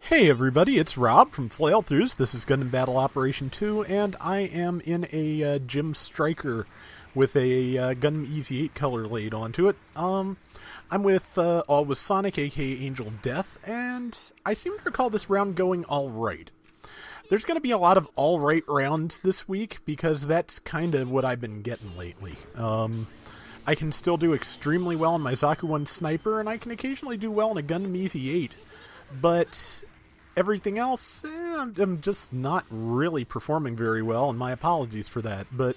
Hey everybody, it's Rob from Flailthroughs. This is Gundam Battle Operation 2, and I am in a Gym Striker with a Gundam Easy 8 color laid onto it. I'm with Always Sonic, aka Angel Death, and I seem to recall this round going alright. There's going to be a lot of alright rounds this week, because that's kind of what I've been getting lately. I can still do extremely well in my Zaku 1 Sniper, and I can occasionally do well in a Gundam Easy 8, but everything else, I'm just not really performing very well, and my apologies for that. But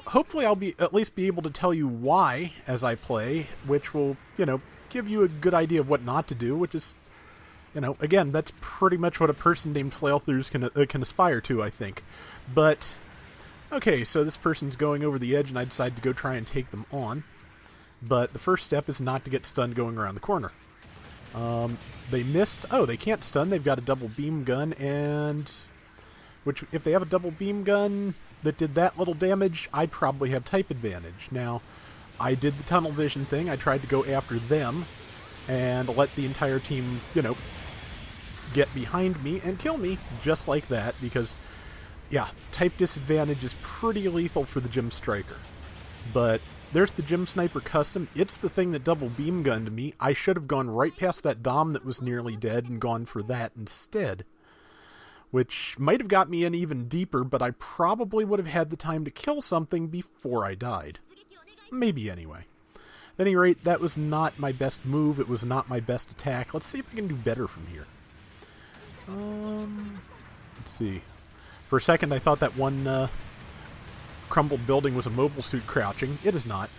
hopefully I'll at least be able to tell you why as I play, which will, give you a good idea of what not to do, which is, again, that's pretty much what a person named Flailthroughs can aspire to, I think. But, okay, so this person's going over the edge, and I decide to go try and take them on. But the first step is not to get stunned going around the corner. They missed. Oh, they can't stun. They've got a double beam gun, and which, if they have a double beam gun that did that little damage, I'd probably have type advantage. Now, I did the tunnel vision thing. I tried to go after them and let the entire team, get behind me and kill me just like that, because, yeah, type disadvantage is pretty lethal for the Gym Striker. But there's the Gym Sniper Custom. It's the thing that double beam gunned me. I should have gone right past that Dom that was nearly dead and gone for that instead, which might have got me in even deeper, but I probably would have had the time to kill something before I died. Maybe anyway. At any rate, that was not my best move. It was not my best attack. Let's see if I can do better from here. Let's see. For a second, I thought that one crumbled building was a mobile suit crouching. It is not.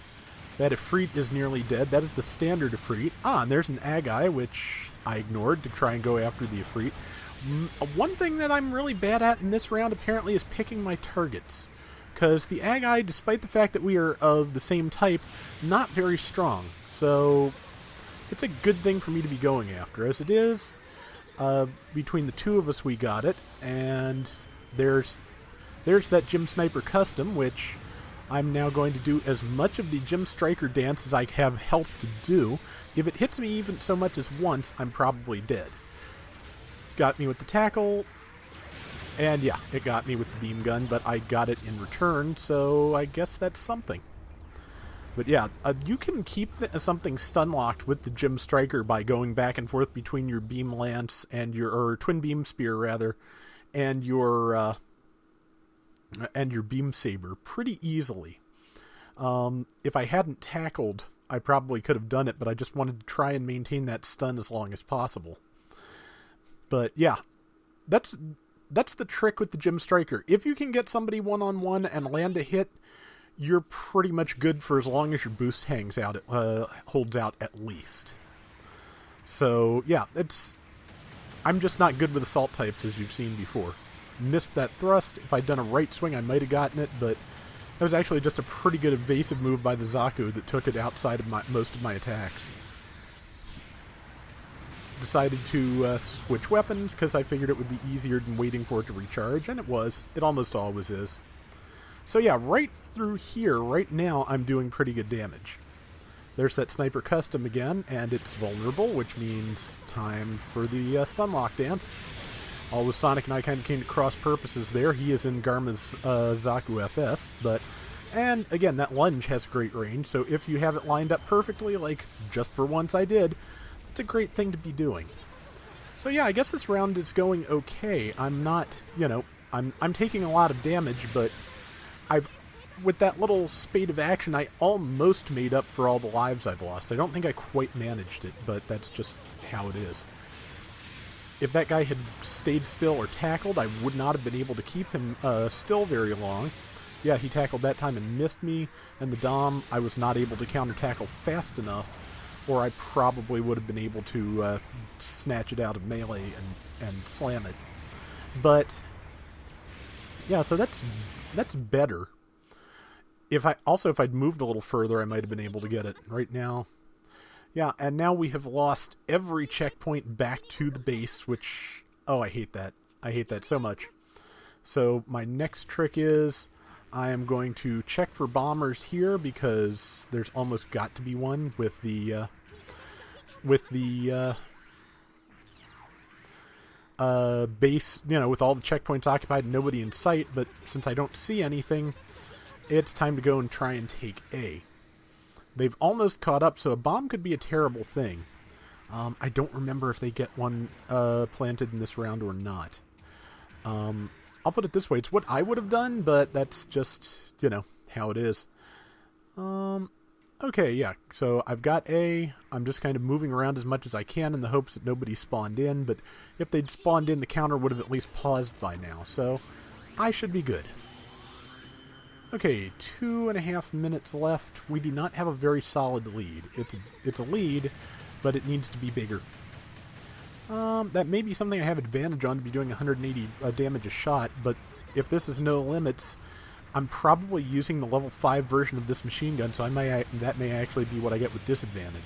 That Ifrit is nearly dead. That is the standard Ifrit. Ah, and there's an Agai, which I ignored to try and go after the Ifrit. One thing that I'm really bad at in this round, apparently, is picking my targets. Because the Agai, despite the fact that we are of the same type, not very strong. So, it's a good thing for me to be going after. As it is, between the two of us we got it, and there's that Gym Sniper Custom, which I'm now going to do as much of the Gym Striker dance as I have health to do. If it hits me even so much as once, I'm probably dead. Got me with the tackle, and yeah, it got me with the beam gun, but I got it in return, so I guess that's something. But yeah, you can keep something stun-locked with the Gym Striker by going back and forth between your beam lance and or twin beam spear, rather, and your beam saber pretty easily. If I hadn't tackled, I probably could have done it, but I just wanted to try and maintain that stun as long as possible. But yeah, that's the trick with the Gym Striker. If you can get somebody one-on-one and land a hit, you're pretty much good for as long as your boost holds out at least. So yeah, I'm just not good with assault types, as you've seen before. Missed that thrust. If I'd done a right swing, I might have gotten it, but that was actually just a pretty good evasive move by the Zaku that took it outside of most of my attacks. Decided to switch weapons because I figured it would be easier than waiting for it to recharge, and it was. It almost always is. So yeah, right through here, right now, I'm doing pretty good damage. There's that Sniper Custom again, and it's vulnerable, which means time for the stun lock dance. Always Sonic and I kind of came to cross purposes there. He is in Garma's Zaku FS, and again, that lunge has great range, so if you have it lined up perfectly, like just for once I did, it's a great thing to be doing. So yeah, I guess this round is going okay. I'm not, I'm taking a lot of damage, but with that little spate of action, I almost made up for all the lives I've lost. I don't think I quite managed it, but that's just how it is. If that guy had stayed still or tackled, I would not have been able to keep him still very long. Yeah, he tackled that time and missed me, and the Dom, I was not able to counter-tackle fast enough, or I probably would have been able to snatch it out of melee and slam it. But yeah, so that's better. If I'd moved a little further, I might have been able to get it. Right now, yeah, and now we have lost every checkpoint back to the base, which, oh, I hate that. I hate that so much. So my next trick is I am going to check for bombers here, because there's almost got to be one with the base, with all the checkpoints occupied and nobody in sight, but since I don't see anything, it's time to go and try and take A. They've almost caught up, so a bomb could be a terrible thing. I don't remember if they get one planted in this round or not. I'll put it this way, it's what I would have done, but that's just, how it is. Okay, yeah, so I've got A. I'm just kind of moving around as much as I can in the hopes that nobody spawned in, but if they'd spawned in, the counter would have at least paused by now, so I should be good. Okay, 2.5 minutes left. We do not have a very solid lead. It's a lead, but it needs to be bigger. That may be something I have advantage on to be doing 180 damage a shot, but if this is no limits, I'm probably using the level 5 version of this machine gun, so that may actually be what I get with disadvantage.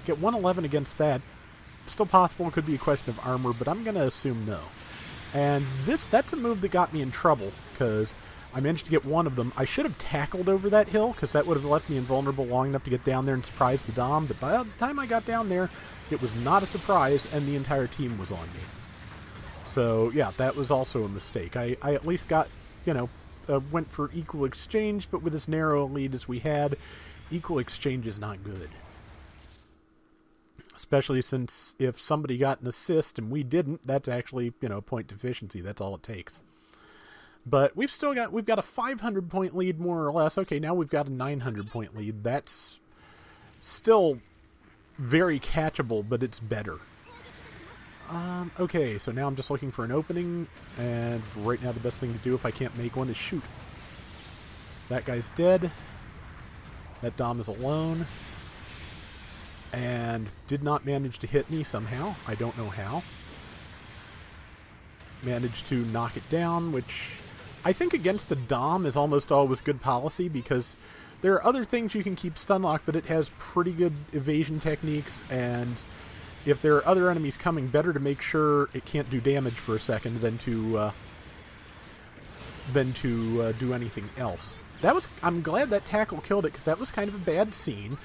Get 111 against that. Still possible, it could be a question of armor, but I'm going to assume no. And that's a move that got me in trouble, because I managed to get one of them. I should have tackled over that hill, because that would have left me invulnerable long enough to get down there and surprise the Dom, but by the time I got down there, it was not a surprise, and the entire team was on me. So, yeah, that was also a mistake. I at least got, went for equal exchange, but with as narrow a lead as we had, equal exchange is not good. Especially since if somebody got an assist and we didn't, that's actually, point deficiency. That's all it takes. But we've got a 500 point lead more or less. Okay, now we've got a 900 point lead. That's still very catchable, but it's better. Okay, so now I'm just looking for an opening, and right now the best thing to do if I can't make one is shoot. That guy's dead. That Dom is alone. And did not manage to hit me somehow. I don't know how. Managed to knock it down, which I think against a Dom is almost always good policy, because there are other things you can keep stun locked, but it has pretty good evasion techniques, and if there are other enemies coming, better to make sure it can't do damage for a second than to do anything else. I'm glad that tackle killed it, because that was kind of a bad scene.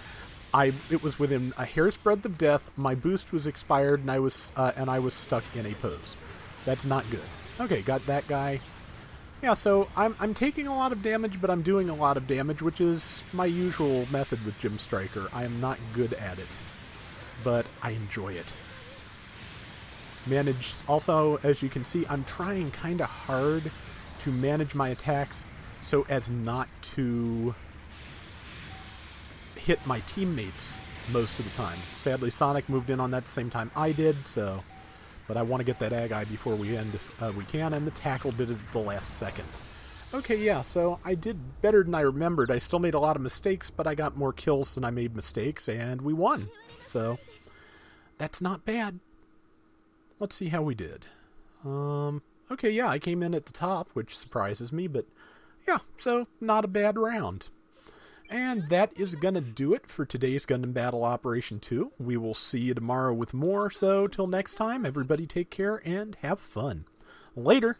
It was within a hair's breadth of death. My boost was expired, and I was stuck in a pose. That's not good. Okay, got that guy. Yeah, so I'm taking a lot of damage, but I'm doing a lot of damage, which is my usual method with Gym Striker. I am not good at it, but I enjoy it. Managed, also, as you can see, I'm trying kind of hard to manage my attacks so as not to hit my teammates most of the time. Sadly, Sonic moved in on that the same time I did, so... But I want to get that ag eye before we end if we can, and the tackle did it at the last second. Okay, yeah, so I did better than I remembered. I still made a lot of mistakes, but I got more kills than I made mistakes, and we won. So, that's not bad. Let's see how we did. Okay, yeah, I came in at the top, which surprises me, but yeah, so not a bad round. And that is going to do it for today's Gundam Battle Operation 2. We will see you tomorrow with more, so till next time, everybody take care and have fun. Later!